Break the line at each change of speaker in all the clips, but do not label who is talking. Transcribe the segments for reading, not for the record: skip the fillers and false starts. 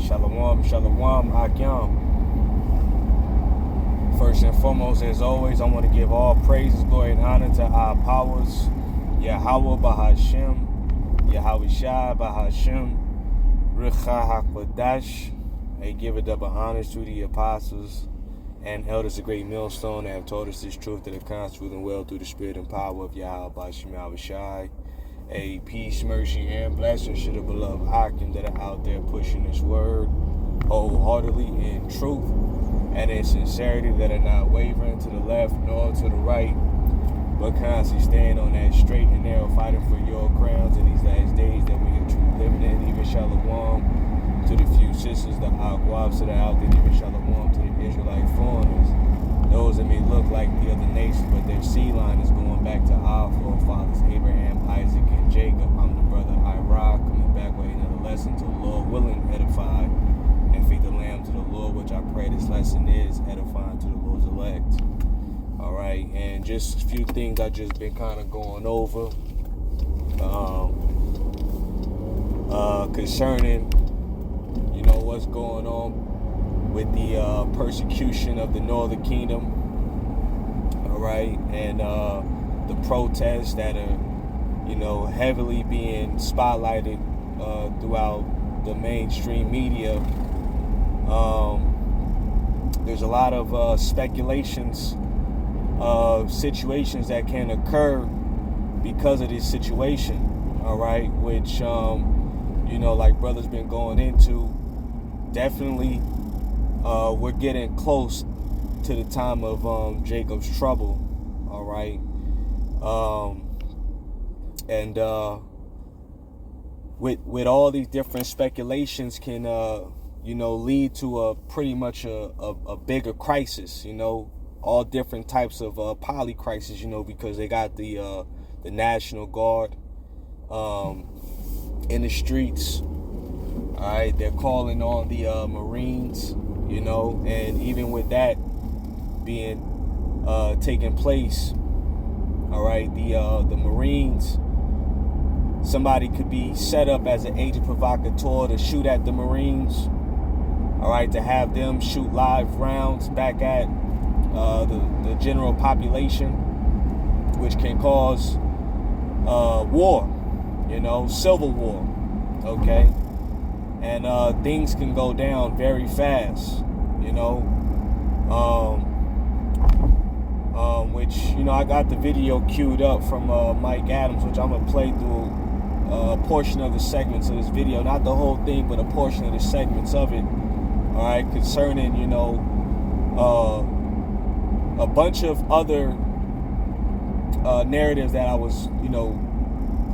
Shalom, shalom, Akyam. First and foremost, as always, I want to give all praises, glory, and honor to our powers, Yahweh Bahashem, Yahweh Shai Bahashem, Richa HaKodash. I give a double honors to the apostles and elders of Great Millstone that have taught us this truth that have constituted and well through the spirit and power of Yahweh Bahashem, Yahweh Shai. A peace, mercy, and blessing to the beloved Akim that are out there pushing this word wholeheartedly in truth and in sincerity, that are not wavering to the left nor to the right, but constantly staying on that straight and narrow, fighting for your crowns in these last days that we are truly living in. Even shalom to the few sisters, the Aguabs that are out there, even shalom to the Israelite foreigners, those that may look like the other nations, but their seed line is going back to our forefathers, Abraham, Isaac, and Jacob. I'm the brother Iraq, coming back with another lesson to the Lord willing, edify and feed the lamb to the Lord, which I pray this lesson is edifying to the Lord's elect. All right, and just a few things I just been kind of going over concerning, what's going on with the persecution of the Northern Kingdom. All right, and the protests that are, heavily being spotlighted throughout the mainstream media. There's a lot of speculations of situations that can occur because of this situation, all right, which, like brother's been going into, definitely we're getting close to the time of Jacob's trouble, all right, and with all these different speculations can lead to a pretty much a bigger crisis, all different types of poly crisis, because they got the National Guard in the streets. All right, they're calling on the Marines, and even with that being taking place, all right, the Marines, somebody could be set up as an agent provocateur to shoot at the Marines, all right, to have them shoot live rounds back at the general population, which can cause war, civil war, okay? And things can go down very fast, which, I got the video queued up from Mike Adams, which I'm going to play through a portion of the segments of this video, not the whole thing, but a portion of the segments of it, all right, concerning, a bunch of other narratives that I was,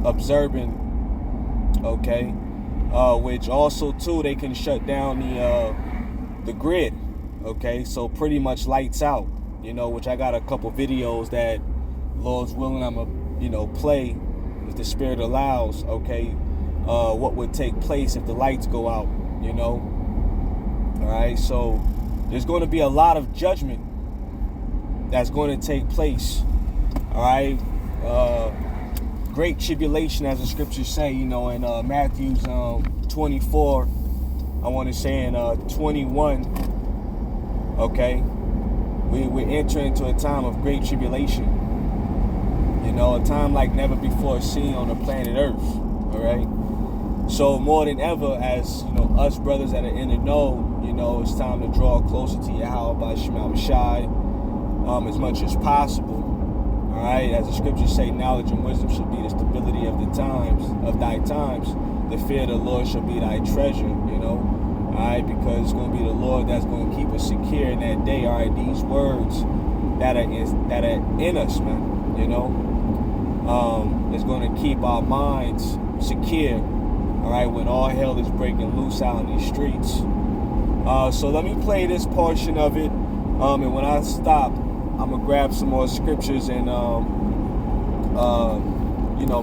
observing, okay, which also, too, they can shut down the grid, okay, so pretty much lights out, which I got a couple videos that, Lord's willing, I'm going to, play, if the Spirit allows, okay, what would take place if the lights go out, all right, so there's going to be a lot of judgment that's going to take place, all right, great tribulation, as the scriptures say, in Matthew's 24, I want to say in 21, okay, we're entering into a time of great tribulation, a time like never before seen on the planet Earth, all right, so more than ever, as, us brothers that are in the know, it's time to draw closer to Yahweh Bahashem, Yahweh Shai, as much as possible. All right, as the scriptures say, knowledge and wisdom should be the stability of thy times. The fear of the Lord shall be thy treasure, all right, because it's going to be the Lord that's going to keep us secure in that day. All right, these words that are in us, man, is going to keep our minds secure, all right, when all hell is breaking loose out in these streets. So let me play this portion of it, and when I stop, I'm going to grab some more scriptures and,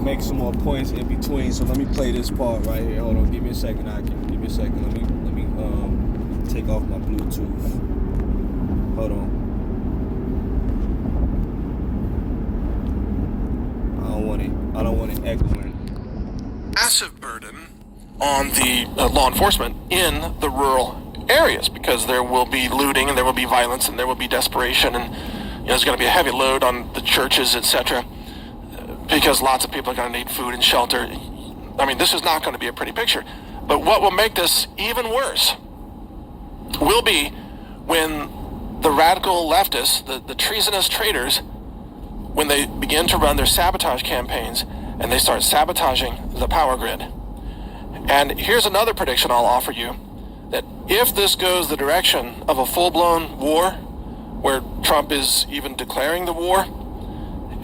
make some more points in between. So let me play this part right here. Hold on. Give me a second. Give me a second. Let me take off my Bluetooth. Hold on. I don't want it echoing.
Massive burden on the law enforcement in the rural areas, because there will be looting and there will be violence and there will be desperation, and there's going to be a heavy load on the churches, etc., because lots of people are going to need food and shelter. I mean, this is not going to be a pretty picture. But what will make this even worse will be when the radical leftists, the treasonous traitors, when they begin to run their sabotage campaigns and they start sabotaging the power grid. And here's another prediction I'll offer you, that if this goes the direction of a full-blown war, where Trump is even declaring the war,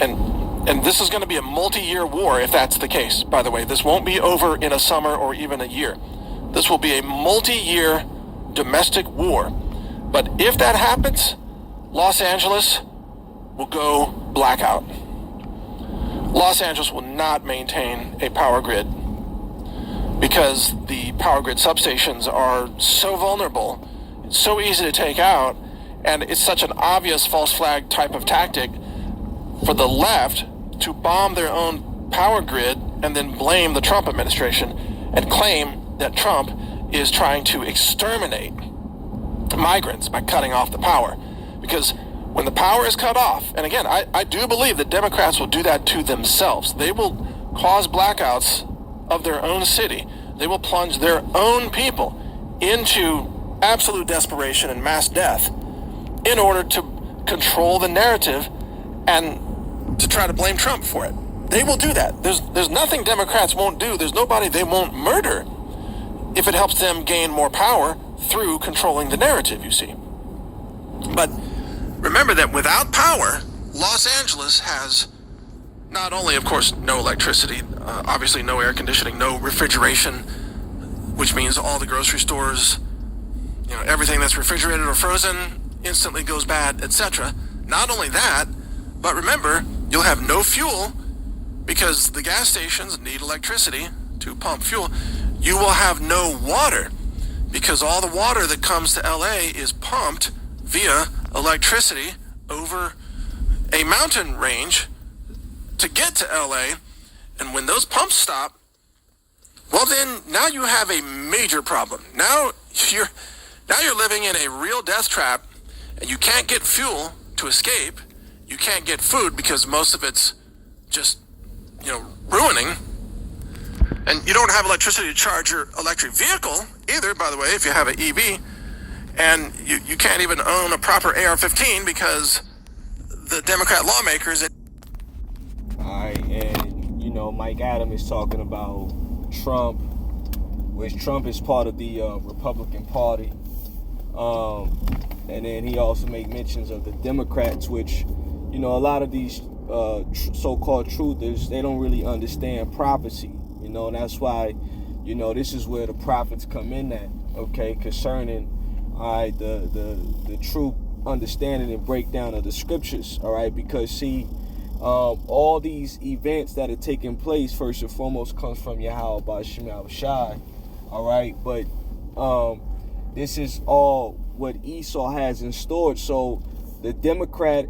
and this is going to be a multi-year war if that's the case, by the way. This won't be over in a summer or even a year. This will be a multi-year domestic war. But if that happens, Los Angeles will go blackout. Los Angeles will not maintain a power grid because the power grid substations are so vulnerable, it's so easy to take out, and it's such an obvious false flag type of tactic for the left to bomb their own power grid and then blame the Trump administration and claim that Trump is trying to exterminate migrants by cutting off the power. Because when the power is cut off, and again, I do believe that Democrats will do that to themselves. They will cause blackouts of their own city. They will plunge their own people into absolute desperation and mass death in order to control the narrative and to try to blame Trump for it. They will do that. There's nothing Democrats won't do. There's nobody they won't murder if it helps them gain more power through controlling the narrative, you see. But remember that without power, Los Angeles has not only, of course, no electricity, obviously no air conditioning, no refrigeration, which means all the grocery stores, everything that's refrigerated or frozen instantly goes bad, etc. Not only that, but remember, you'll have no fuel because the gas stations need electricity to pump fuel. You will have no water because all the water that comes to LA is pumped via electricity over a mountain range to get to LA. And when those pumps stop, well then now you have a major problem. Now you're living in a real death trap, and you can't get fuel to escape. You can't get food because most of it's just, ruining. And you don't have electricity to charge your electric vehicle either, by the way, if you have an EV. And you can't even own a proper AR-15 because the Democrat lawmakers...
All right, and, Mike Adams is talking about Trump, which Trump is part of the Republican Party. And then he also made mentions of the Democrats, which, a lot of these so-called truthers, they don't really understand prophecy, and that's why, this is where the prophets come in at, okay, concerning, all right, the true understanding and breakdown of the scriptures, all right, because see, all these events that are taking place, first and foremost, comes from Yahweh Ba'Shem Yahushai, all right, but this is all what Esau has in storage. So the Democrat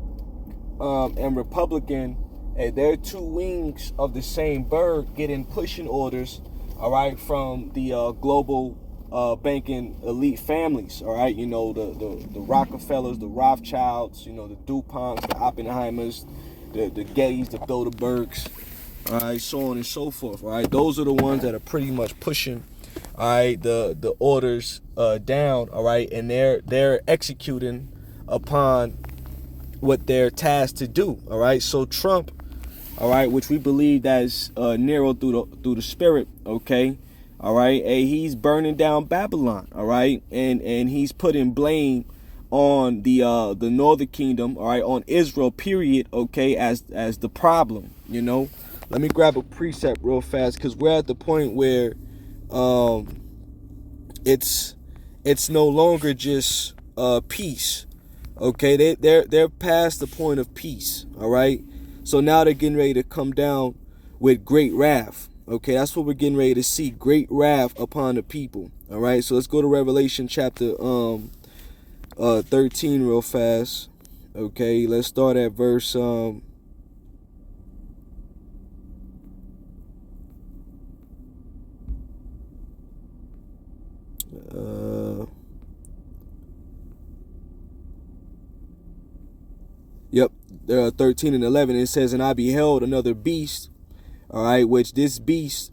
and Republican, they're two wings of the same bird, getting pushing orders, all right, from the global banking elite families, all right, the Rockefellers, the Rothschilds, the DuPonts, the Oppenheimers, the Gettys, the Bilderbergs, all right, so on and so forth, all right. Those are the ones that are pretty much pushing, all right, the orders down, all right, and they're executing upon what they're tasked to do, all right. So Trump, all right, which we believe that is Nero through the spirit, okay, all right, he's burning down Babylon, all right, and he's putting blame on the Northern Kingdom, all right, on Israel, period, okay, as the problem, Let me grab a precept real fast, because we're at the point where it's no longer just peace, okay. They're past the point of peace, all right. So now they're getting ready to come down with great wrath, okay. That's what we're getting ready to see, great wrath upon the people, all right. So let's go to Revelation chapter 13 real fast, okay. Let's start at verse Yep, 13 and 11. It says, and I beheld another beast, all right, which this beast,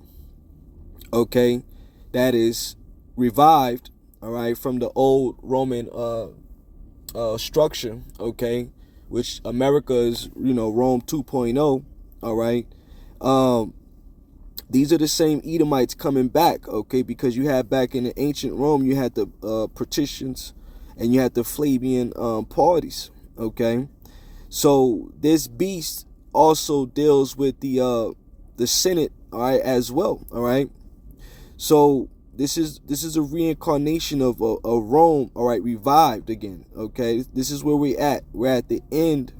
okay, that is revived, all right, from the old Roman structure, okay, which America is, Rome 2.0, all right. These are the same Edomites coming back, okay, because you had back in the ancient Rome, you had the patricians and you had the Flavian parties, okay. So this beast also deals with the Senate, all right, as well, all right. So this is a reincarnation of Rome, all right, revived again, okay. This is where we're at. We're at the end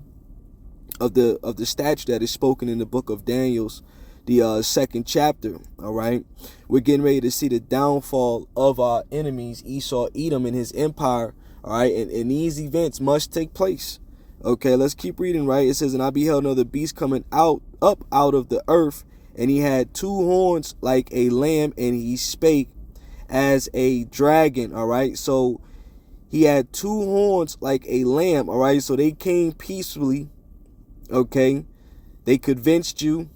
of the statute that is spoken in the book of Daniel's, the second chapter, all right. We're getting ready to see the downfall of our enemies, Esau, Edom, and his empire, all right. And these events must take place. Okay, let's keep reading, right? It says, and I beheld another beast coming up out of the earth, and he had two horns like a lamb, and he spake as a dragon, all right? So he had two horns like a lamb, all right? So they came peacefully, okay? They convinced you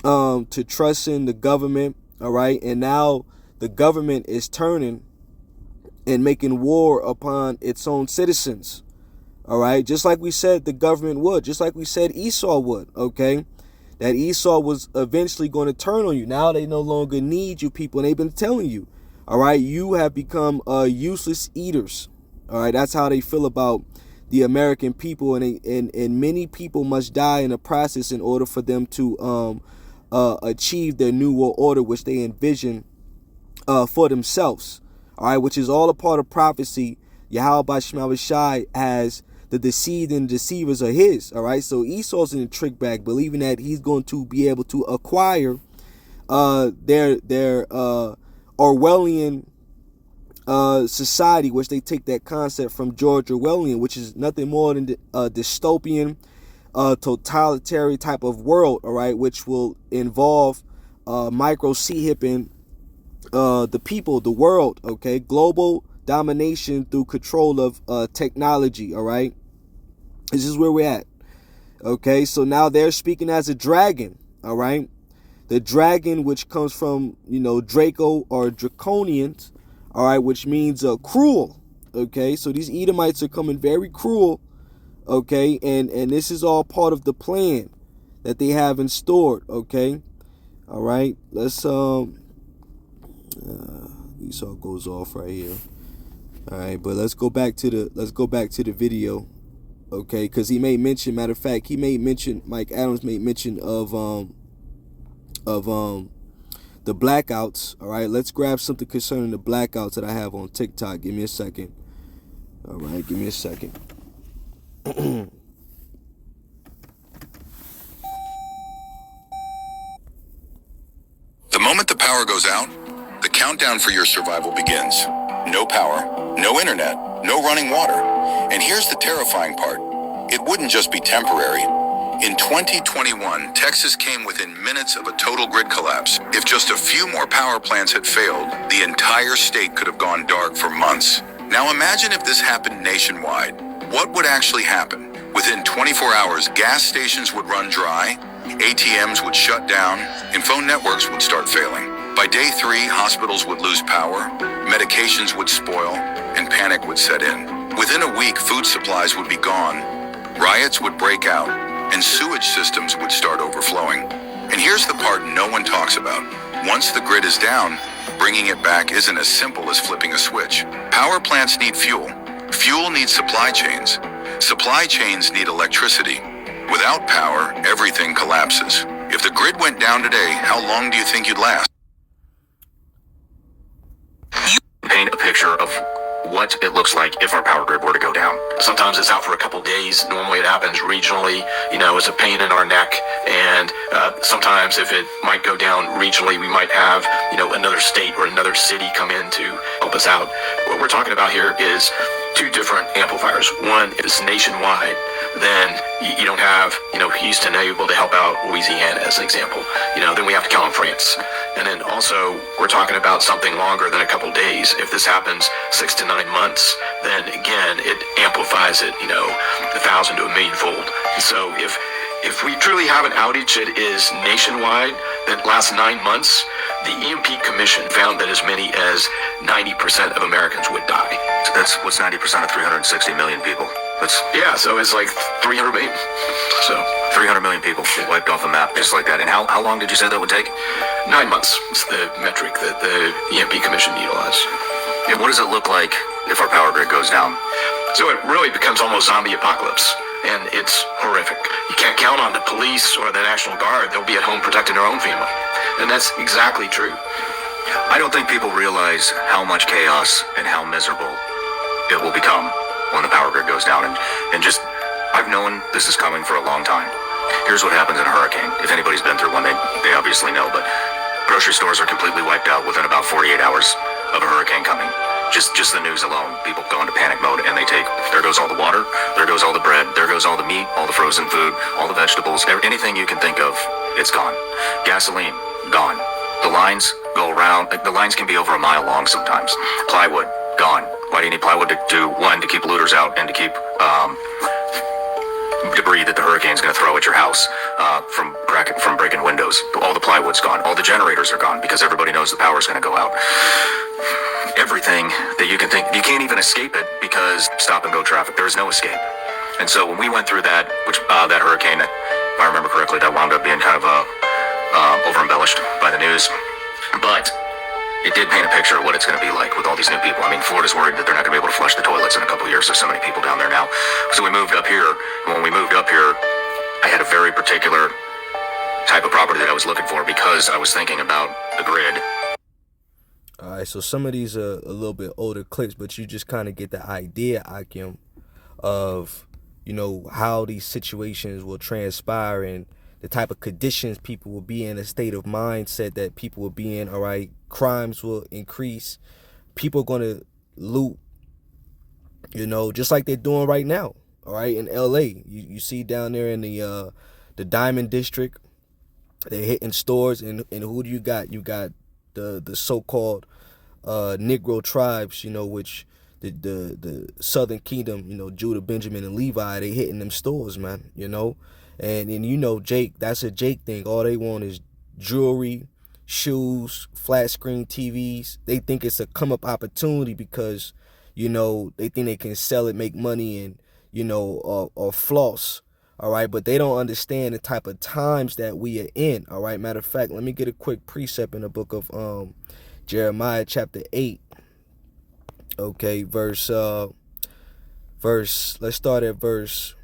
to trust in the government, all right? And now the government is turning and making war upon its own citizens. All right, just like we said the government would, just like we said Esau would, okay? That Esau was eventually going to turn on you. Now they no longer need you people, and they've been telling you, all right, you have become useless eaters. All right, that's how they feel about the American people, and many people must die in the process in order for them to achieve their new world order, which they envision for themselves. All right, which is all a part of prophecy. Yahweh Bashmael Shai has the deceived and deceivers are his, all right? So Esau's in a trick bag, believing that he's going to be able to acquire their Orwellian society, which they take that concept from George Orwellian, which is nothing more than a dystopian, totalitarian type of world, all right, which will involve micro C-hipping the people, the world, okay? Global domination through control of technology, all right? This is where we're at, okay? So now they're speaking as a dragon, all right? The dragon, which comes from, Draco or Draconians, all right, which means cruel, okay? So these Edomites are coming very cruel, okay? And this is all part of the plan that they have in store, okay? All right, let's Esau goes off right here. All right, but let's go back to the video, okay? Because he made mention. Matter of fact, Mike Adams made mention of the blackouts. All right, let's grab something concerning the blackouts that I have on TikTok. Give me a second. All right, give me a second.
The moment the power goes out, the countdown for your survival begins. No power, no internet, no running water. And here's the terrifying part. It wouldn't just be temporary. In 2021, Texas came within minutes of a total grid collapse. If just a few more power plants had failed, the entire state could have gone dark for months. Now imagine if this happened nationwide. What would actually happen? Within 24 hours, gas stations would run dry, ATMs would shut down, and phone networks would start failing. By day 3, hospitals would lose power, medications would spoil, and panic would set in. Within a week, food supplies would be gone, riots would break out, and sewage systems would start overflowing. And here's the part no one talks about. Once the grid is down, bringing it back isn't as simple as flipping a switch. Power plants need fuel. Fuel needs supply chains. Supply chains need electricity. Without power, everything collapses. If the grid went down today, how long do you think you'd last?
Paint a picture of what it looks like if our power grid were to go down. Sometimes it's out for a couple days. Normally it happens regionally, it's a pain in our neck. And sometimes if it might go down regionally, we might have, another state or another city come in to help us out. What we're talking about here is two different amplifiers. One is nationwide, then you don't have, Houston able to help out Louisiana as an example. Then we have to count on France. And then also, we're talking about something longer than a couple days. If this happens 6 to 9 months, then again, it amplifies it, 1,000 to a million-fold. And so if we truly have an outage that is nationwide, that lasts 9 months, the EMP Commission found that as many as 90% of Americans would die.
So that's what's 90% of 360 million people.
So it's like 300 million. So
300 million people wiped off the map just like that. And how long did you say that would take?
9 months. It's the metric that the EMP Commission utilized.
And what does it look like if our power grid goes down?
So it really becomes almost zombie apocalypse, and it's horrific. You can't count on the police or the National Guard. They'll be at home protecting their own family. And that's exactly true.
I don't think people realize how much chaos and how miserable it will become when the power grid goes down. And just, I've known this is coming for a long time. Here's what happens in a hurricane. If anybody's been through one, they obviously know, but grocery stores are completely wiped out within about 48 hours of a hurricane coming. Just the news alone, people go into panic mode, and there goes all the water, there goes all the bread, there goes all the meat, all the frozen food, all the vegetables, anything you can think of, it's gone. Gasoline, gone. The lines go around, the lines can be over a mile long sometimes. Plywood, gone. Why do you need plywood? To keep looters out and to keep debris that the hurricane's going to throw at your house from breaking windows. All the plywood's gone. All the generators are gone because everybody knows the power's going to go out. Everything that you can think, you can't even escape it because stop and go traffic. There is no escape. And so when we went through that, that hurricane, if I remember correctly, that wound up being kind of over embellished by the news, but it did paint a picture of what it's going to be like with all these new people. I mean, Florida's worried that they're not going to be able to flush the toilets in a couple of years. There's so many people down there now. So we moved up here. And when we moved up here, I had a very particular type of property that I was looking for because I was thinking about the grid.
All right, so some of these are a little bit older clips, but you just kind of get the idea, Akim, of, how these situations will transpire and the type of conditions people will be in, the state of mindset that people will be in. All right, crimes will increase. People are going to loot, just like they're doing right now. All right, in L.A., you see down there in the Diamond District, they're hitting stores, and who do you got? You got the so-called Negro tribes, which the Southern Kingdom, Judah, Benjamin, and Levi, they hitting them stores, man, And Jake, that's a Jake thing. All they want is jewelry, shoes, flat screen TVs. They think it's a come up opportunity because, they think they can sell it, make money, and, or floss. All right. But they don't understand the type of times that we are in. All right. Matter of fact, let me get a quick precept in the book of Jeremiah chapter 8. Okay. Let's start at verse.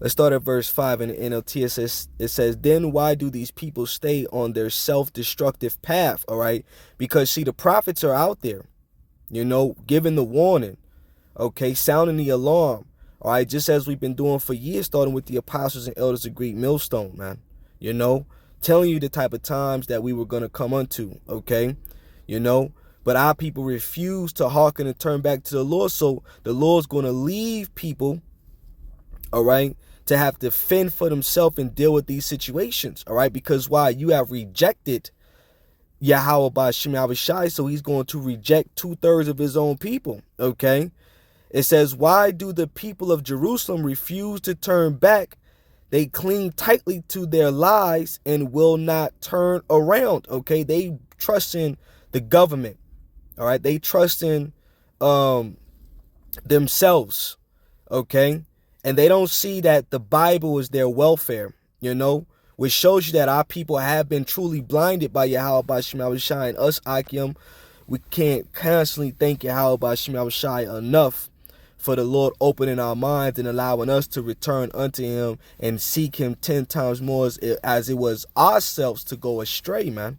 Let's start at verse 5 in the NLT. It says, then why do these people stay on their self-destructive path? All right. Because, see, the prophets are out there, giving the warning. Okay. Sounding the alarm. All right. Just as we've been doing for years, starting with the apostles and elders of Great Millstone, man. Telling you the type of times that we were going to come unto. Okay. But our people refuse to hearken and turn back to the Lord. So the Lord's going to leave people, all right, to have to fend for themselves and deal with these situations, all right? Because why? You have rejected Yahweh by Shem Yahushai, so he's going to reject 2/3 of his own people, okay? It says, why do the people of Jerusalem refuse to turn back? They cling tightly to their lies and will not turn around, okay? They trust in the government, all right? They trust in themselves, okay? And they don't see that the Bible is their welfare, which shows you that our people have been truly blinded by Yahweh by Shem Yahushai. And us, Akim, we can't constantly thank Yahweh by Shem Yahushai enough for the Lord opening our minds and allowing us to return unto him and seek him 10 times more as it was ourselves to go astray, man,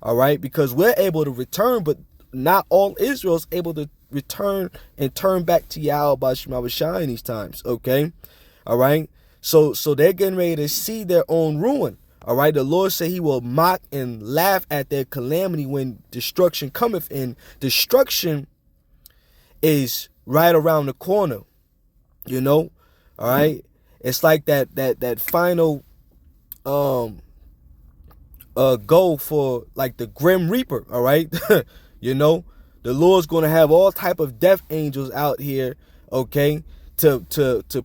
all right? Because we're able to return, but not all Israel's able to return and turn back to Yahweh by Shem Yahushai in these times, okay? All right? So they're getting ready to see their own ruin, all right? The Lord said he will mock and laugh at their calamity when destruction cometh, and destruction is right around the corner, You know, all right. It's like that final goal for like the Grim Reaper. All right, you know, the Lord's gonna have all type of death angels out here. Okay, to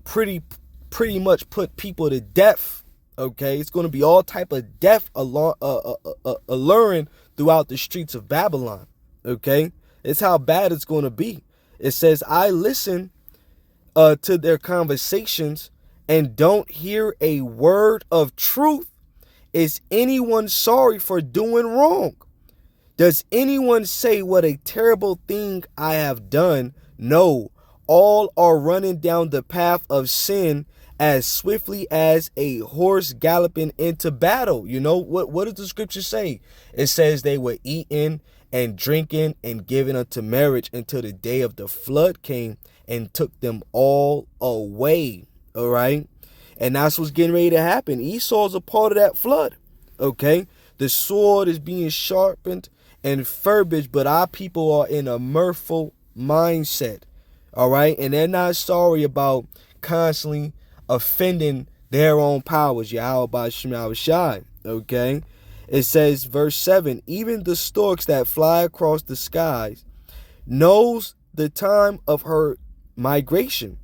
pretty much put people to death. Okay, it's gonna be all type of death alluring throughout the streets of Babylon. Okay, it's how bad it's gonna be. It says, I listen to their conversations and don't hear a word of truth. Is anyone sorry for doing wrong? Does anyone say, what a terrible thing I have done? No, all are running down the path of sin as swiftly as a horse galloping into battle. You know, what does the scripture say? It says they were eating and drinking and giving unto marriage until the day of the flood came and took them all away. All right. And that's what's getting ready to happen. Esau's a part of that flood. Okay. The sword is being sharpened and furbished, but our people are in a mirthful mindset. All right. And they're not sorry about constantly offending their own powers. Yahweh Shema Shai. Okay. It says, verse 7, even the storks that fly across the skies knows the time of her migration,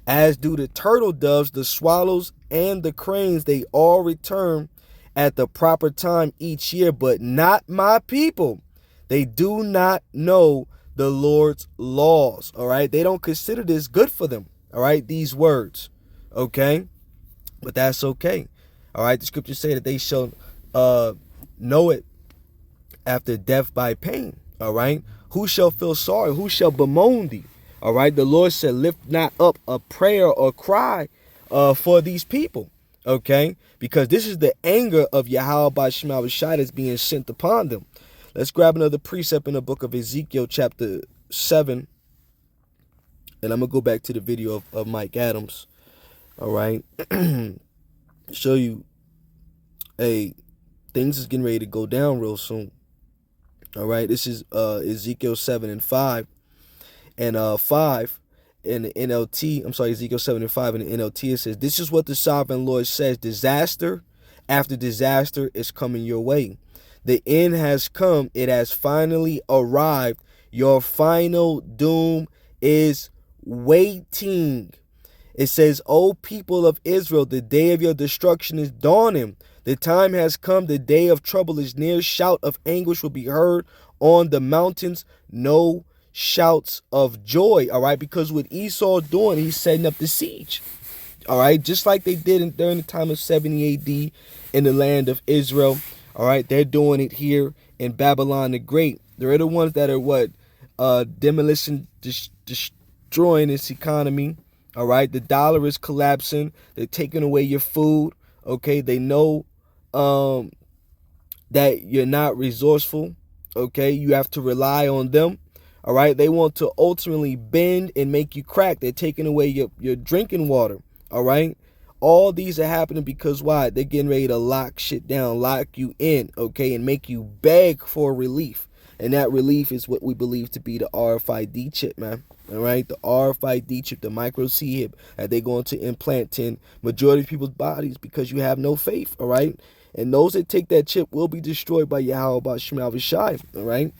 as do the turtle doves, the swallows, and the cranes. They all return at the proper time each year, but not my people. They do not know the Lord's laws. All right. They don't consider this good for them. All right. These words. Okay. But that's okay. All right. The scriptures say that they shall know it after death by pain. All right. Who shall feel sorry? Who shall bemoan thee? All right. The Lord said, lift not up a prayer or cry for these people. Okay. Because this is the anger of Yahweh by Shema Shai that's being sent upon them. Let's grab another precept in the book of Ezekiel chapter 7. And I'm going to go back to the video of Mike Adams. All right. Show you things is getting ready to go down real soon. All right. This is Ezekiel 7 and 5. And 5 in the NLT. I'm sorry, Ezekiel 7 and 5 in the NLT. It says, this is what the sovereign Lord says. Disaster after disaster is coming your way. The end has come. It has finally arrived. Your final doom is waiting. It says, O people of Israel, the day of your destruction is dawning. The time has come. The day of trouble is near. Shout of anguish will be heard on the mountains. No shouts of joy. All right. Because what Esau doing, he's setting up the siege. All right. Just like they did during the time of 70 AD in the land of Israel. All right. They're doing it here in Babylon the Great. They're the ones that are demolition, destroying this economy. All right. The dollar is collapsing. They're taking away your food. Okay. They know that you're not resourceful. Okay. You have to rely on them. All right. They want to ultimately bend and make you crack. They're taking away your drinking water. All right. All these are happening because why? They're getting ready to lock shit down, lock you in, okay, and make you beg for relief. And that relief is what we believe to be the RFID chip, man. All right, the RFID chip, the micro chip that they're going to implant in majority of people's bodies because you have no faith. All right, and those that take that chip will be destroyed by Yahweh by Shema Shai. All right.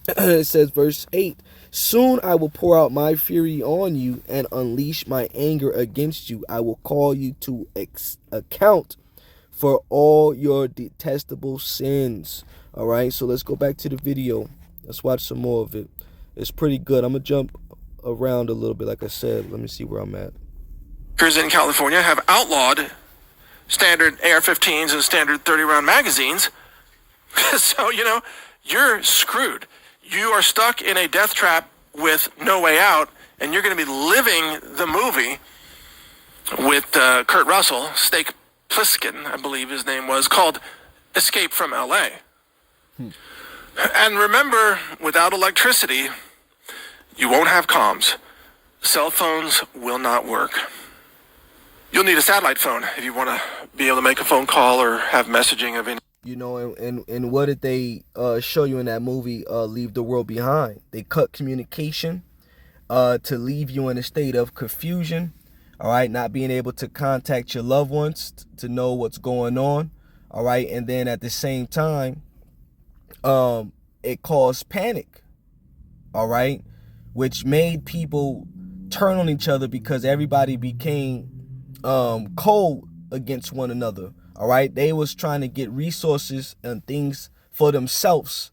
It says, verse 8, soon I will pour out my fury on you and unleash my anger against you. I will call you to account for all your detestable sins. All right, so let's go back to the video. Let's watch some more of it. It's pretty good. I'm going to jump around a little bit, like I said. Let me see where I'm at.
In California have outlawed standard AR-15s and standard 30-round magazines. So, you're screwed. You are stuck in a death trap with no way out, and you're going to be living the movie with Kurt Russell, Snake Plissken, I believe his name was, called Escape from L.A. And remember, without electricity, you won't have comms. Cell phones will not work. You'll need a satellite phone if you want to be able to make a phone call or have messaging of any.
And what did they show you in that movie, Leave the World Behind? They cut communication to leave you in a state of confusion, all right, not being able to contact your loved ones to know what's going on, all right, and then at the same time, it caused panic, all right, which made people turn on each other because everybody became cold against one another, all right. They was trying to get resources and things for themselves,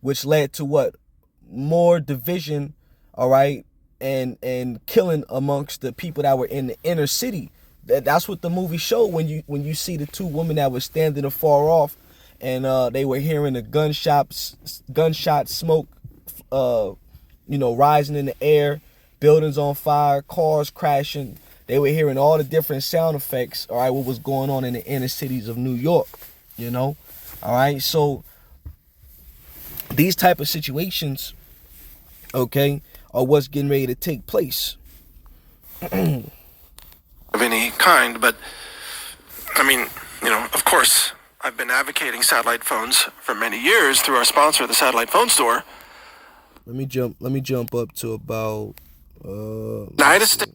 which led to what? More division, all right, and killing amongst the people that were in the inner city. That's what the movie showed when you see the two women that were standing afar off, and they were hearing the gunshot smoke, rising in the air, buildings on fire, cars crashing. They were hearing all the different sound effects, all right, what was going on in the inner cities of New York, all right. So these type of situations, okay, are what's getting ready to take place.
Of any kind, but I mean, of course, I've been advocating satellite phones for many years through our sponsor, the Satellite Phone Store.
Let me jump up to about
United States.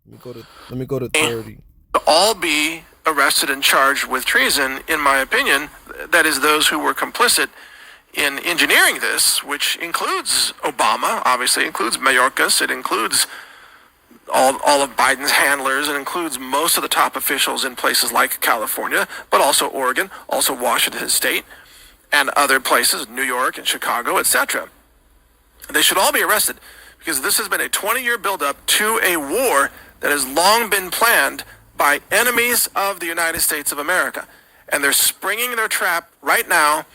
Let me go to 30.
All be arrested and charged with treason, in my opinion. That is, those who were complicit in engineering this, which includes Obama, obviously includes Mayorkas, it includes all of Biden's handlers, it includes most of the top officials in places like California, but also Oregon, also Washington State, and other places, New York and Chicago, etc. They should all be arrested because this has been a 20-year buildup to a war that has long been planned by enemies of the United States of America. And they're springing their trap right now.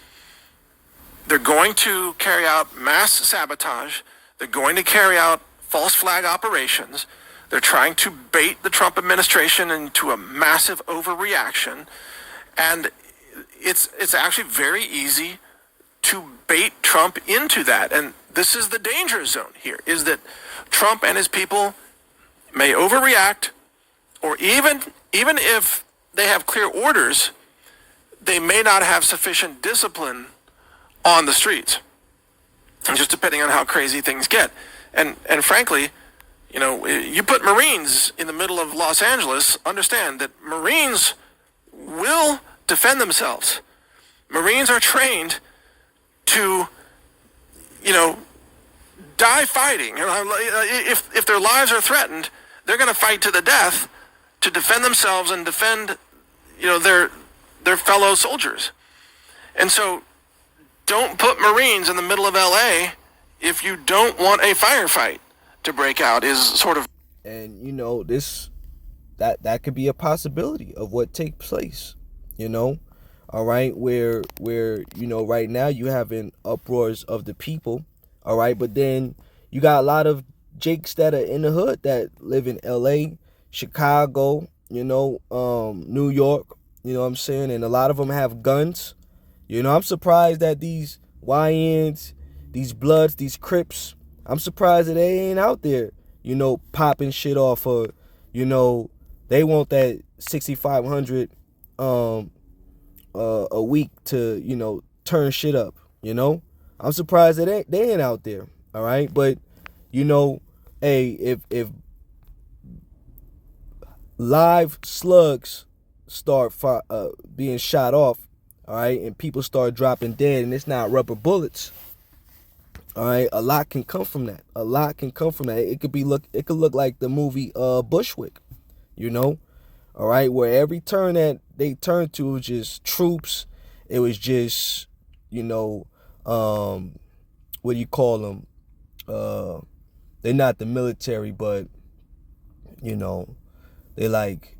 They're going to carry out mass sabotage. They're going to carry out false flag operations. They're trying to bait the Trump administration into a massive overreaction. And it's actually very easy to bait Trump into that. And this is the danger zone here, is that Trump and his people may overreact, or even if they have clear orders, they may not have sufficient discipline on the streets, just depending on how crazy things get. And frankly, you put Marines in the middle of Los Angeles, understand that Marines will defend themselves. Marines are trained to, die fighting. If their lives are threatened, they're going to fight to the death to defend themselves and defend, their fellow soldiers. And so don't put Marines in the middle of LA if you don't want a firefight to break out, is sort of.
And this that could be a possibility of what takes place, all right, where right now you having uproars of the people, all right, but then you got a lot of Jakes that are in the hood that live in LA, Chicago, New York, what I'm saying, and a lot of them have guns. I'm surprised that these YNs, these Bloods, these Crips, I'm surprised that they ain't out there, popping shit off, or, they want that 6,500 a week to, turn shit up, I'm surprised that they ain't out there, all right? But, hey, if live slugs start being shot off, all right, and people start dropping dead, and it's not rubber bullets, all right, a lot can come from that. It could look like the movie Bushwick, all right, where every turn that they turned to was just troops. It was just, what do you call them? They're not the military, but they like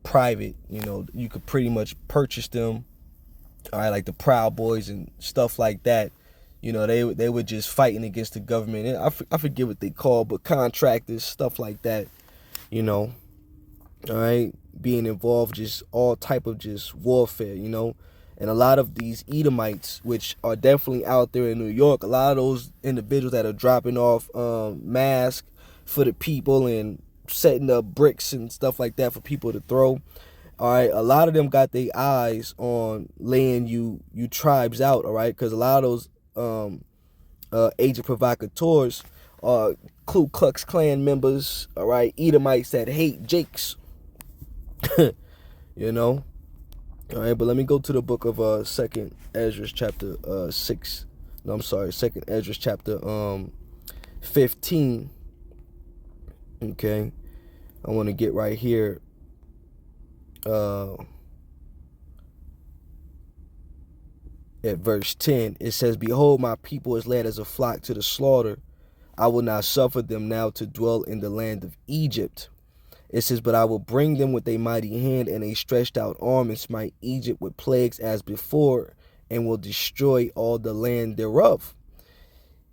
private. You could pretty much purchase them. All right, like the Proud Boys and stuff like that. They were just fighting against the government. I forget what they call, but contractors, stuff like that. All right, being involved, just all type of just warfare. And a lot of these Edomites, which are definitely out there in New York, a lot of those individuals that are dropping off masks for the people and setting up bricks and stuff like that for people to throw. All right, a lot of them got their eyes on laying you tribes out. All right, because a lot of those agent provocateurs
Ku Klux Klan members, all right, Edomites that hate Jakes, you know. All right, but let me go to the book of Second Ezra chapter 6. No, I'm sorry, Second Ezra chapter 15. Okay, I want to get right here. At verse 10, it says, "Behold, my people is led as a flock to the slaughter. I will not suffer them now to dwell in the land of Egypt." It says, "But I will bring them with a mighty hand and a stretched out arm, and smite Egypt with plagues as before, and will destroy all the land thereof."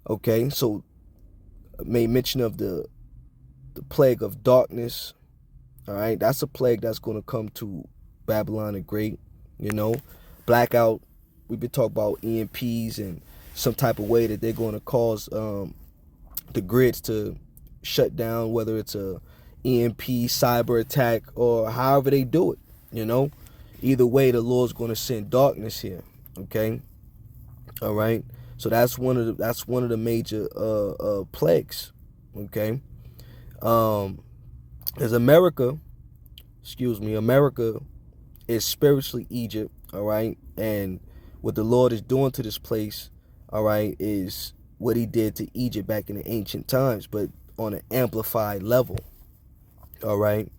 Okay, so made mention of the plague of darkness. All right, that's a plague that's going to come to Babylon the Great. You know, blackout. We've been talking about EMPs and some type of way that they're going to cause the grids to shut down, whether it's a EMP, cyber attack, or however they do it. You know, either way, the Lord's going to send darkness here. Okay, all right. So that's one of the major plagues. Okay, as America is spiritually Egypt. All right, and what the Lord is doing to this place, all right, is what he did to Egypt back in the ancient times, but on an amplified level. All right.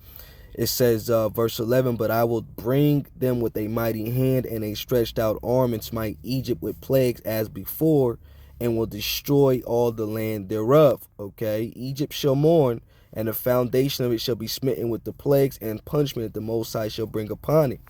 It says, verse 11, "But I will bring them with a mighty hand and a stretched out arm, and smite Egypt with plagues as before, and will destroy all the land thereof." Okay. Egypt shall mourn, and the foundation of it shall be smitten with the plagues and punishment that the Most High shall bring upon it.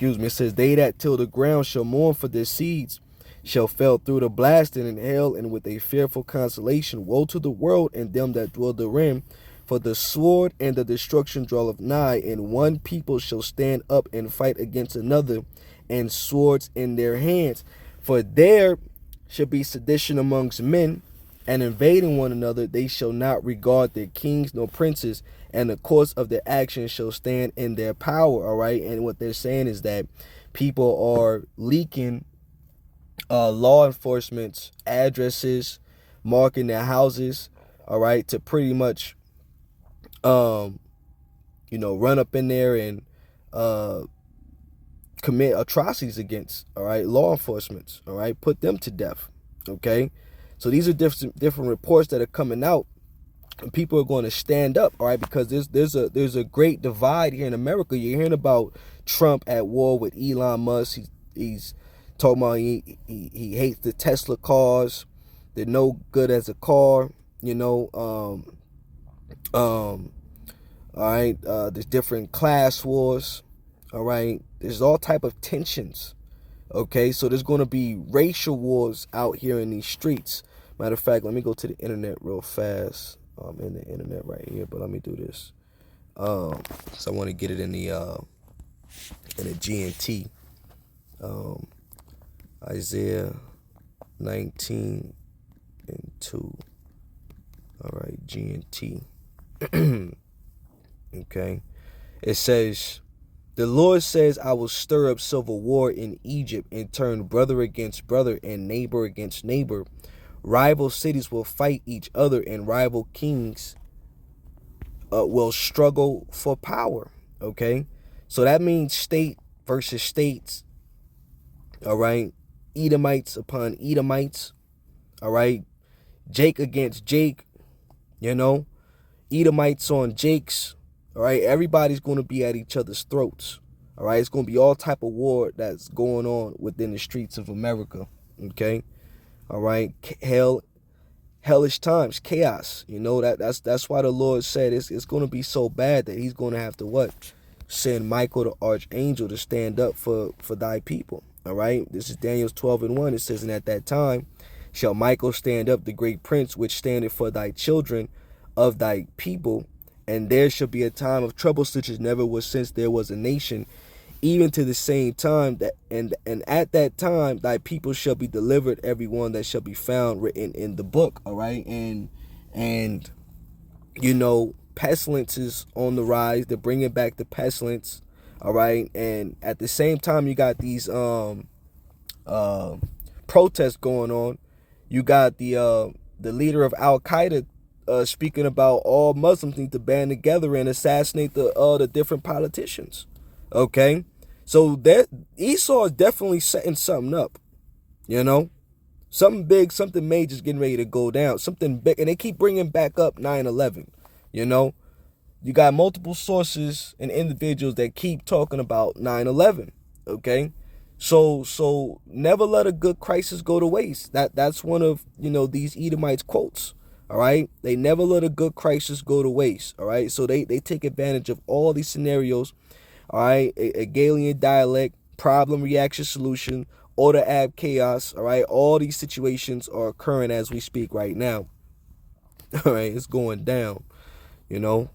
It says, "They that till the ground shall mourn for their seeds, shall fell through the blasting and hell, and with a fearful consolation. Woe to the world and them that dwell therein, for the sword and the destruction draweth nigh, and one people shall stand up and fight against another, and swords in their hands. For there shall be sedition amongst men, and invading one another. They shall not regard their kings nor princes, and the course of their actions shall stand in their power." All right, and what they're saying is that people are leaking law enforcement's addresses, marking their houses, all right, to pretty much run up in there and commit atrocities against, all right, law enforcement, all right, put them to death. Okay, so these are different reports that are coming out, and people are going to stand up, all right, because there's a great divide here in America. You're hearing about Trump at war with Elon Musk. He's talking about he hates the Tesla cars. They're no good as a car, all right, there's different class wars, all right, there's all type of tensions. Okay, so there's going to be racial wars out here in these streets. Matter of fact, let me go to the internet real fast. I'm in the internet right here, but let me do this. So I want to get it in the GNT. Isaiah 19:2. All right, GNT. Okay, it says, "The Lord says, I will stir up civil war in Egypt, and turn brother against brother and neighbor against neighbor. Rival cities will fight each other, and rival kings will struggle for power." Okay, so that means state versus states. All right, Edomites upon Edomites. All right, Jake against Jake. Edomites on Jakes. All right, everybody's going to be at each other's throats. All right, it's going to be all type of war that's going on within the streets of America. Okay, all right, hellish times, chaos. That's why the Lord said it's going to be so bad that he's going to have to what? Send Michael the archangel to stand up for thy people. All right, this is Daniel 12:1. It says, "And at that time shall Michael stand up, the great prince, which standeth for thy children of thy people. And there shall be a time of trouble such as never was since there was a nation, even to the same time that and at that time thy people shall be delivered, every one that shall be found written in the book." All right, and pestilence is on the rise. They're bringing back the pestilence. All right, and at the same time you got these protests going on. You got the the leader of Al Qaeda speaking about all Muslims need to band together and assassinate the different politicians. Okay, so that Esau is definitely setting something up. You know, something big, something major is getting ready to go down. Something big, and they keep bringing back up 9/11. You know, you got multiple sources and individuals that keep talking about 9/11. Okay, so never let a good crisis go to waste. That's one of these Edomites quotes. All right, they never let a good crisis go to waste. All right, so they take advantage of all these scenarios. All right, a Galilean dialect, problem, reaction, solution, order, ab, chaos. All right, all these situations are occurring as we speak right now. All right, it's going down.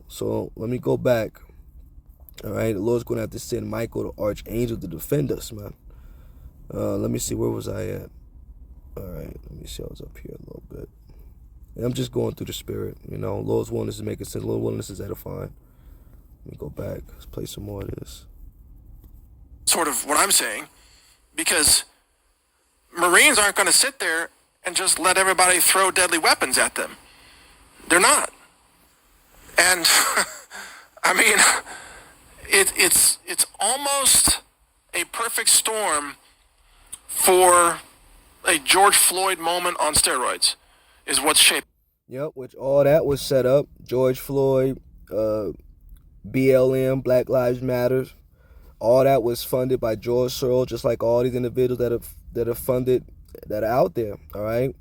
So let me go back. All right, the Lord's going to have to send Michael, the archangel, to defend us, man. Let me see, where was I at? All right, let me see, I was up here a little bit. And I'm just going through the spirit, Lord's willingness is making sense. Lord's willingness is edifying. Let me go back. Let's play some more of this.
Sort of what I'm saying, because Marines aren't going to sit there and just let everybody throw deadly weapons at them. They're not. And, I mean, it's almost a perfect storm for a George Floyd moment on steroids, is what's shaping.
Yep, which all that was set up. George Floyd, BLM, Black Lives Matter, all that was funded by George Soros, just like all these individuals that are funded, that are out there. All right,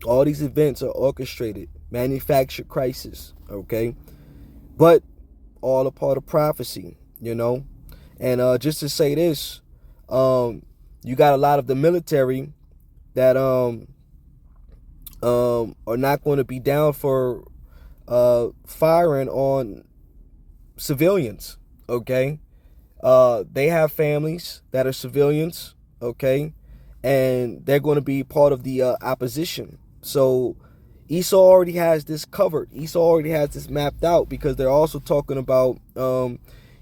all these events are orchestrated, manufactured crisis. Okay, but all a part of prophecy, And just to say this, you got a lot of the military that are not going to be down for firing on civilians. Okay, they have families that are civilians. Okay, and they're going to be part of the opposition. So Esau already has this covered. Esau already has this mapped out, because they're also talking about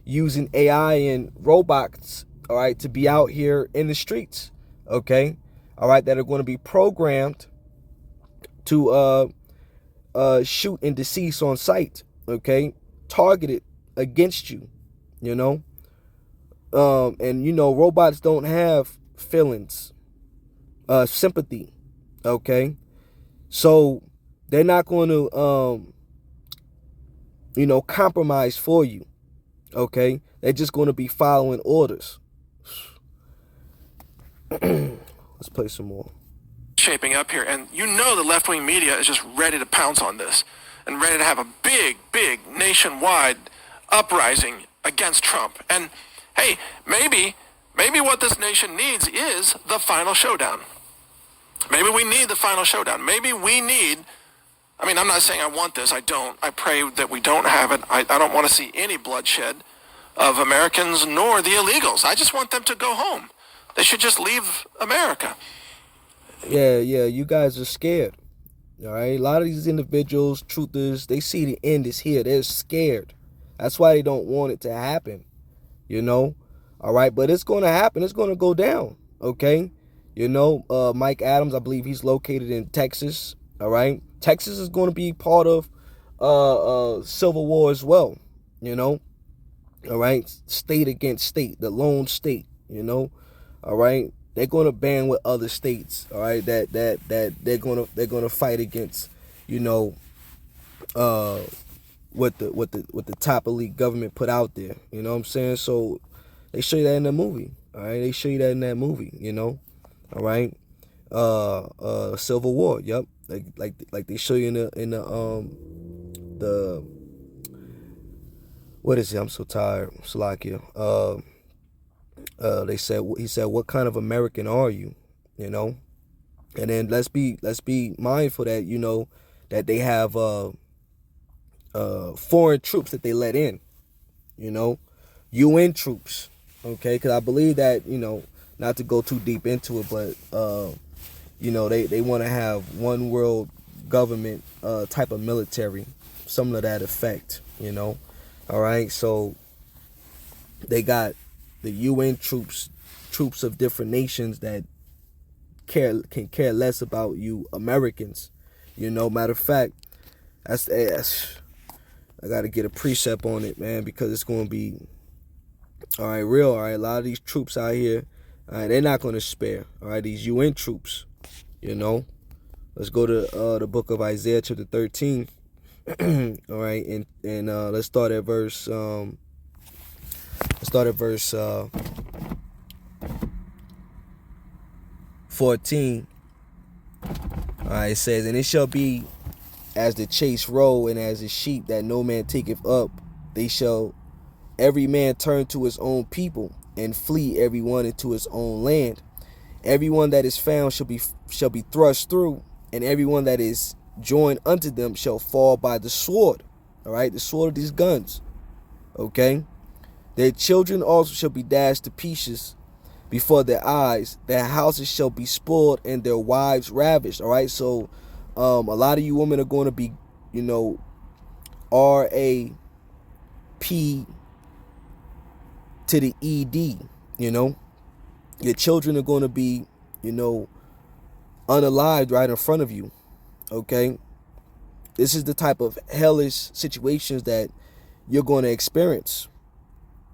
using AI and robots, all right, to be out here in the streets, okay, all right, that are going to be programmed to shoot and decease on sight, okay, targeted against you, and robots don't have feelings, sympathy, okay, so they're not going to compromise for you. Okay, they're just going to be following orders. Let's play some more.
Shaping up here, and the left-wing media is just ready to pounce on this and ready to have a big nationwide uprising against Trump. And hey, maybe what this nation needs is the final showdown. Maybe we need the final showdown. Maybe we need, I'm not saying I want this. I don't. I pray that we don't have it. I don't want to see any bloodshed of Americans nor the illegals. I just want them to go home. They should just leave America.
Yeah, you guys are scared. All right, a lot of these individuals, truthers, they see the end is here. They're scared. That's why they don't want it to happen. All right, but it's going to happen. It's going to go down. Okay, Mike Adams, I believe he's located in Texas. All right, Texas is going to be part of Civil War as well. All right, state against state, the lone state. All right, they're going to band with other states. All right, that they're going to fight against. What the top elite government put out there. You know what I'm saying? So they show you that in the movie. All right, they show you that in that movie. All right, Civil War. Yep, like they show you in the what is it? I'm so tired. Salakia. He said, what kind of American are you? And then let's be mindful that that they have foreign troops that they let in. UN troops. Okay, because I believe that not to go too deep into it, but they want to have one world government type of military, something to that effect. All right, so they got the UN troops of different nations that can care less about you Americans. Matter of fact, that's I got to get a precept on it, man, because it's going to be, all right, real. All right, a lot of these troops out here, all right, they're not going to spare. All right, these UN troops, Let's go to the book of Isaiah chapter 13. All right, and let's start at verse 14. All right, it says, and it shall be as the chase roll, and as the sheep that no man taketh up, they shall every man turn to his own people, and flee every one into his own land. Everyone that is found shall be thrust through, and everyone that is joined unto them shall fall by the sword. All right, the sword of these guns. Okay, their children also shall be dashed to pieces before their eyes. Their houses shall be spoiled, and their wives ravished. All right, so a lot of you women are going to be, R-A-P to the E-D. Your children are going to be, unalived right in front of you. Okay, this is the type of hellish situations that you're going to experience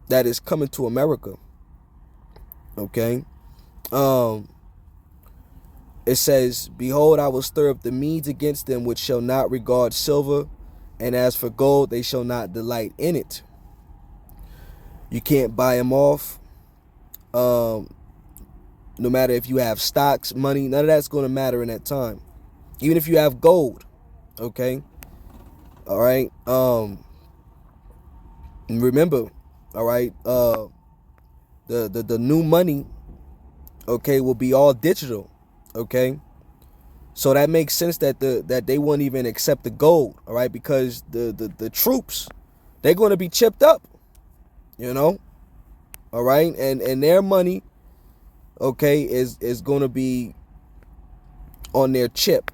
that is coming to America. Okay, it says, behold, I will stir up the Medes against them, which shall not regard silver, and as for gold, they shall not delight in it. You can't buy them off. No matter if you have stocks, money, none of that's going to matter in that time. Even if you have gold, okay? All right? Remember, all right, the new money, okay, will be all digital, okay? So that makes sense that they won't even accept the gold, all right? Because the troops, they're going to be chipped up, all right? And their money, okay, is going to be on their chip.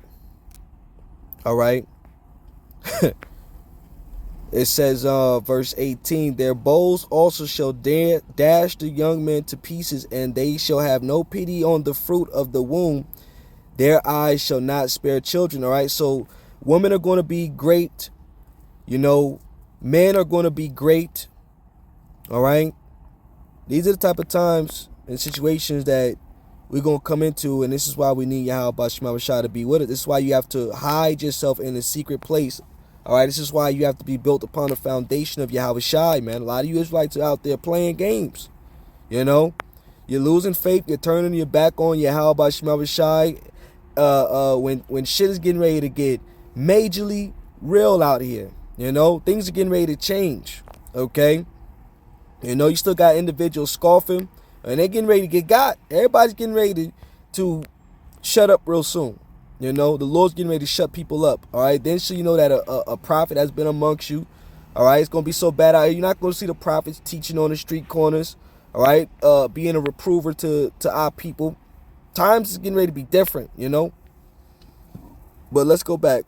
All right. It says, verse 18, their bows also shall dash the young men to pieces, and they shall have no pity on the fruit of the womb. Their eyes shall not spare children. All right. So women are going to be great. Men are going to be great. All right. These are the type of times and situations that we're going to come into, and this is why we need Yahweh Shema Shah to be with it. This is why you have to hide yourself in a secret place. All right, this is why you have to be built upon the foundation of Yahweh Shai, man. A lot of you Israelites are out there playing games. You're losing faith. You're turning your back on Yahweh Shema Shai. When shit is getting ready to get majorly real out here, things are getting ready to change. Okay, you still got individuals scoffing, and they're getting ready to get got. Everybody's getting ready to shut up real soon. The Lord's getting ready to shut people up. All right, then so you know that a prophet has been amongst you. All right, it's gonna be so bad out here. You're not gonna see the prophets teaching on the street corners. All right, being a reprover to our people. Times is getting ready to be different. But let's go back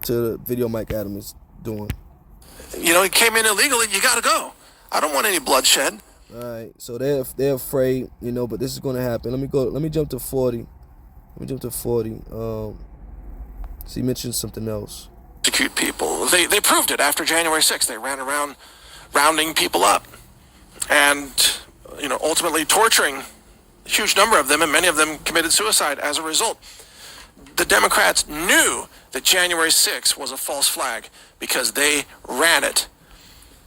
to the video Mike Adams is doing.
He came in illegally. You got to go. I don't want any bloodshed.
All right, so they're afraid, but this is gonna happen. Let me jump to 40. So you mentioned something else.
Execute people. They proved it after January 6th. They ran around rounding people up and, ultimately torturing a huge number of them, and many of them committed suicide as a result. The Democrats knew that January 6th was a false flag because they ran it.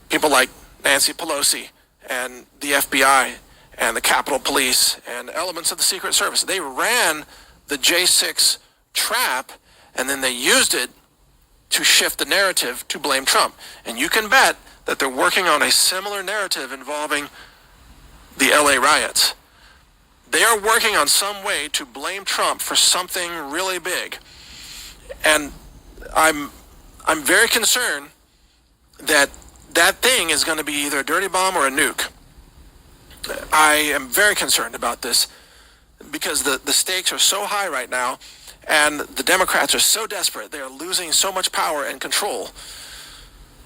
People like Nancy Pelosi and the FBI and the Capitol Police and elements of the Secret Service, they ran the J6 trap, and then they used it to shift the narrative to blame Trump. And you can bet that they're working on a similar narrative involving the LA riots. They are working on some way to blame Trump for something really big. And I'm very concerned that thing is going to be either a dirty bomb or a nuke. I am very concerned about this because the stakes are so high right now, and the Democrats are so desperate. They are losing so much power and control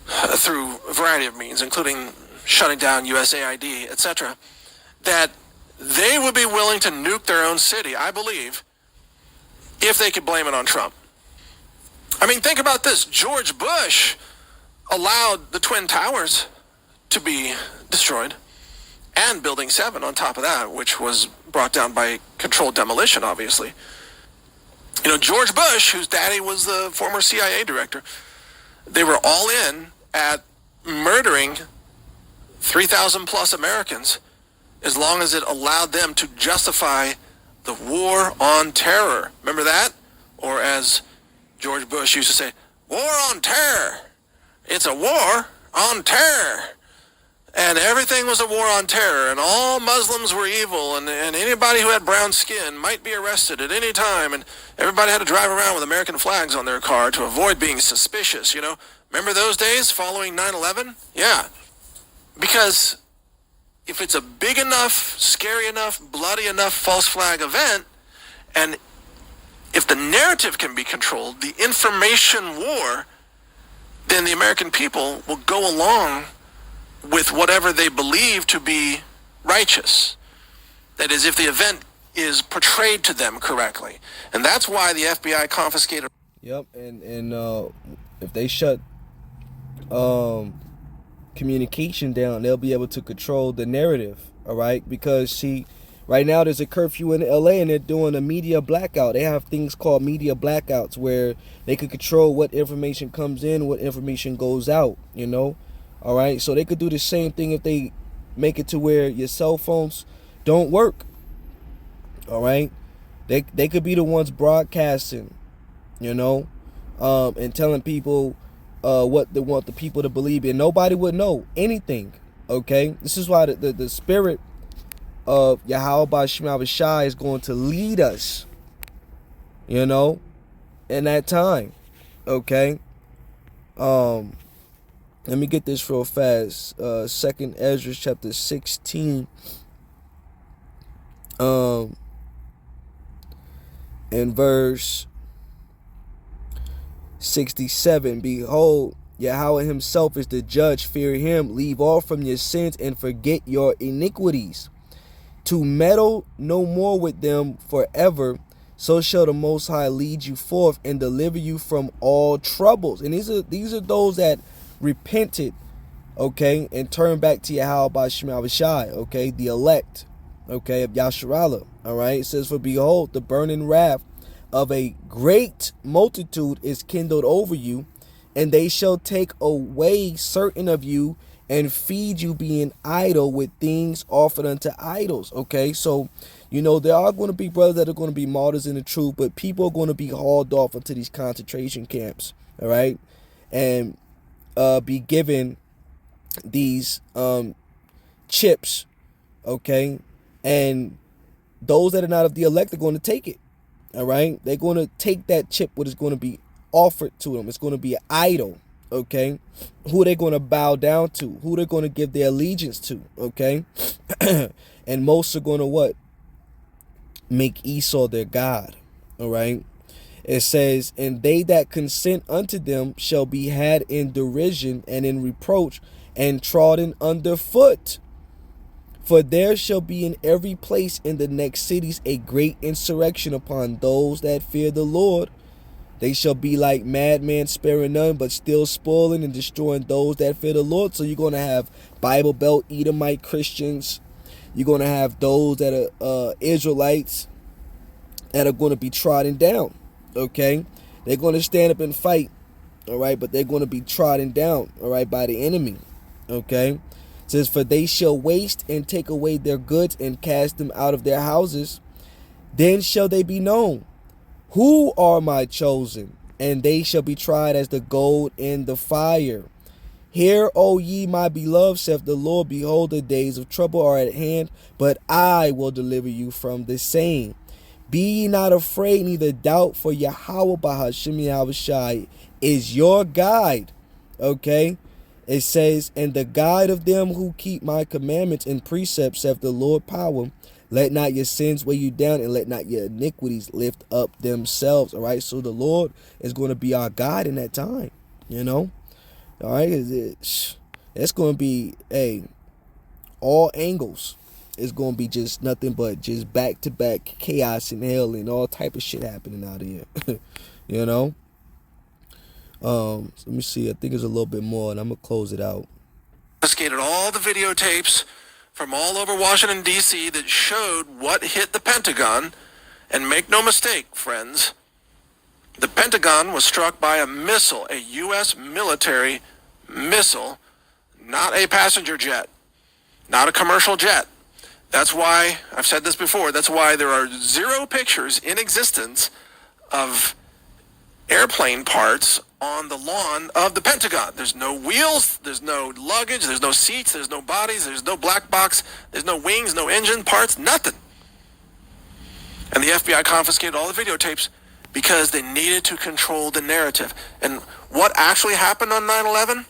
through a variety of means, including shutting down USAID, etc., that they would be willing to nuke their own city, I believe, if they could blame it on Trump. I mean, think about this. George Bush allowed the Twin Towers to be destroyed, and Building 7 on top of that, which was brought down by controlled demolition, obviously. You know, George Bush, whose daddy was the former CIA director, they were all in at murdering 3,000 plus Americans as long as it allowed them to justify the war on terror. Remember that? Or as George Bush used to say, war on terror. It's a war on terror. And everything was a war on terror, and all Muslims were evil, and anybody who had brown skin might be arrested at any time, and everybody had to drive around with American flags on their car to avoid being suspicious, you know? Remember those days following 9/11? Yeah. Because if it's a big enough, scary enough, bloody enough false flag event, and if the narrative can be controlled, the information war, then the American people will go along with whatever they believe to be righteous. That is, if the event is portrayed to them correctly. And that's why the FBI confiscated.
Yep, and if they shut communication down, they'll be able to control the narrative, all right? Because, see, right now there's a curfew in LA and they're doing a media blackout. They have things called media blackouts where they could control what information comes in, what information goes out, you know? All right, so they could do the same thing if they make it to where your cell phones don't work. All right, they could be the ones broadcasting, you know, and telling people what they want the people to believe in. Nobody would know anything. Okay, this is why the spirit of Yahweh Ba'Shem Shai is going to lead us, you know, in that time. Okay. Let me get this real fast. 2nd Ezra chapter 16. In verse 67. Behold, Yahweh himself is the judge. Fear him. Leave off from your sins and forget your iniquities. To meddle no more with them forever. So shall the Most High lead you forth and deliver you from all troubles. And these are those that repented, okay, and turned back to Yahweh Ba'Shem Shai, okay, the elect, okay, of Yasharallah, all right. It says, for behold, the burning wrath of a great multitude is kindled over you, and they shall take away certain of you and feed you being idle with things offered unto idols, okay. So, you know, there are going to be brothers that are going to be martyrs in the truth, but people are going to be hauled off into these concentration camps, all right, and be given these chips, okay, and those that are not of the elect are going to take it, all right. They're going to take that chip, what is going to be offered to them. It's going to be an idol, okay, who they're going to bow down to, who they're going to give their allegiance to, okay. And most are going to what? Make Esau their God, all right. It says, and they that consent unto them shall be had in derision and in reproach and trodden under foot. For there shall be in every place in the next cities a great insurrection upon those that fear the Lord. They shall be like madmen, sparing none, but still spoiling and destroying those that fear the Lord. So you're going to have Bible Belt Edomite Christians. You're going to have those that are Israelites that are going to be trodden down. Okay, they're going to stand up and fight, all right, but they're going to be trodden down, all right, by the enemy. Okay, it says, for they shall waste and take away their goods and cast them out of their houses. Then shall they be known, who are my chosen, and they shall be tried as the gold in the fire. Hear, O ye my beloved, saith the Lord, behold, the days of trouble are at hand, but I will deliver you from the same. Be ye not afraid, neither doubt, for Yahweh Ba'Shem Yahweh Shai is your guide. Okay? It says, and the guide of them who keep my commandments and precepts, saith the Lord power. Let not your sins weigh you down, and let not your iniquities lift up themselves. All right? So the Lord is going to be our guide in that time. You know? All right? It's going to be, all angles. it's gonna be just nothing but just back-to-back chaos and hell and all type of shit happening out here. You know. So let me see. I think there's a little bit more, and I'm gonna close it out.
Confiscated all the videotapes from all over Washington, D.C. that showed what hit the Pentagon. And make no mistake, friends, the Pentagon was struck by a missile, a U.S. military missile, not a passenger jet, not a commercial jet. That's why, I've said this before, that's why there are 0 pictures in existence of airplane parts on the lawn of the Pentagon. There's no wheels, there's no luggage, there's no seats, there's no bodies, there's no black box, there's no wings, no engine parts, nothing. And the FBI confiscated all the videotapes because they needed to control the narrative. And what actually happened on 9/11?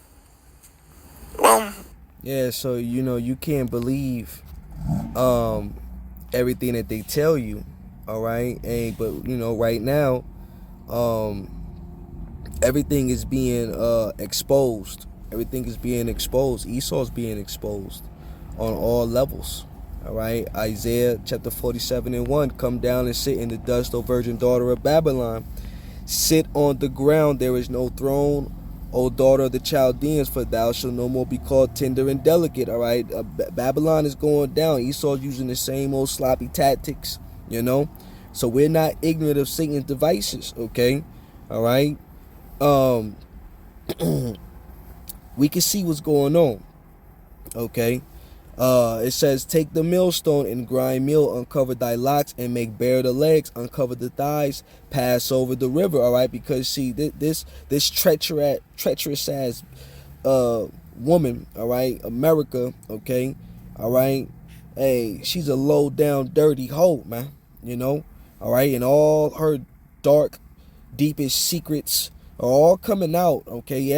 Well,
yeah, so you can't believe everything that they tell you, all right? But right now, everything is being exposed. Everything is being exposed. Esau's being exposed on all levels. All right, Isaiah chapter 47:1, come down and sit in the dust, O virgin daughter of Babylon. Sit on the ground, there is no throne, O daughter of the Chaldeans, for thou shalt no more be called tender and delicate. All right, Babylon is going down. Esau's using the same old sloppy tactics, So we're not ignorant of Satan's devices, okay? All right. We can see what's going on, okay? It says, take the millstone and grind meal, uncover thy locks and make bare the legs, uncover the thighs, pass over the river. All right, because see, this treacherous ass woman, all right, America, okay, all right, hey, she's a low down dirty hoe, man, all right, and all her dark, deepest secrets are all coming out, okay?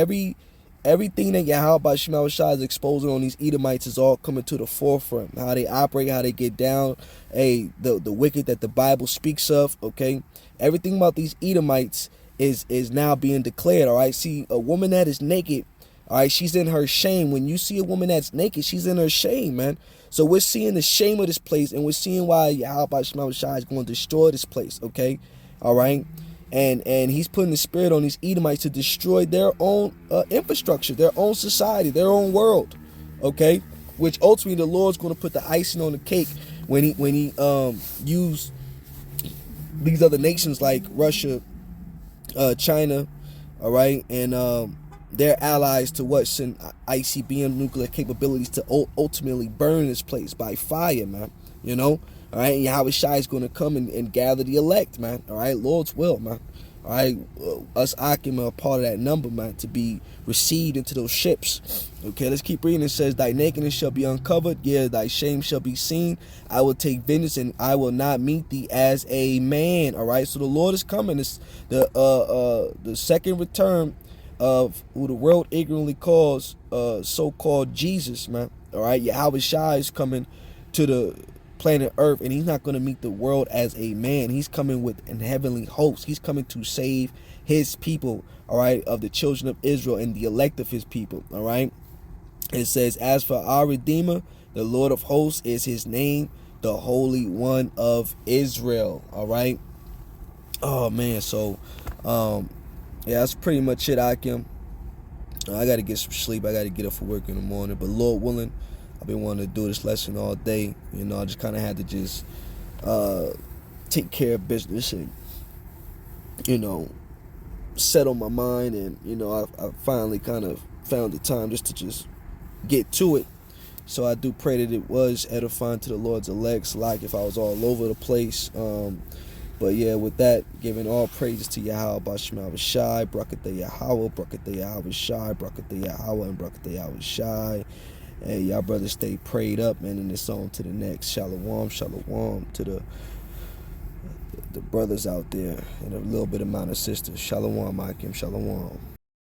Everything that Yahweh Shema Shai is exposing on these Edomites is all coming to the forefront. How they operate, how they get down, the wicked that the Bible speaks of, okay? Everything about these Edomites is now being declared, all right? See, a woman that is naked, all right, she's in her shame. When you see a woman that's naked, she's in her shame, man. So we're seeing the shame of this place, and we're seeing why Yahweh Shema Shai is going to destroy this place, okay? All right? And he's putting the spirit on these Edomites to destroy their own infrastructure, their own society, their own world, okay? Which ultimately the Lord's going to put the icing on the cake when he used these other nations like Russia, China, all right, and their allies to send ICBM nuclear capabilities to ultimately burn this place by fire, man. All right, and Yahweh Shai is going to come and gather the elect, man. All right, Lord's will, man. All right, us Akim are part of that number, man, to be received into those ships. Okay, let's keep reading. It says, thy nakedness shall be uncovered, yeah, thy shame shall be seen. I will take vengeance, and I will not meet thee as a man. All right, so the Lord is coming. It's the second return of who the world ignorantly calls so-called Jesus, man. All right, Yahweh Shai is coming to the planet Earth, and he's not going to meet the world as a man. He's coming with an heavenly host. He's coming to save his people, all right, of the children of Israel and the elect of his people, all right. It says, as for our Redeemer, the Lord of hosts is his name, the Holy One of Israel, all right. Oh man, so yeah, that's pretty much it, Akim. I got to get some sleep. I got to get up for work in the morning, but Lord willing, I've been wanting to do this lesson all day. I just kind of had to just take care of business and, settle my mind. And, I finally kind of found the time just to just get to it. So I do pray that it was edifying to the Lord's elect, like if I was all over the place. But yeah, with that, giving all praises to Yahweh, Bashim Shai, Brakateh Yahweh, Brakateh Yahweh Shai, Brakateh Yahweh, and Brakateh Yahweh Shai. Hey, y'all brothers stay prayed up, man, and it's on to the next. Shalom, shalom to the brothers out there, and a little bit of my sisters. Shalom, Akim, shalom.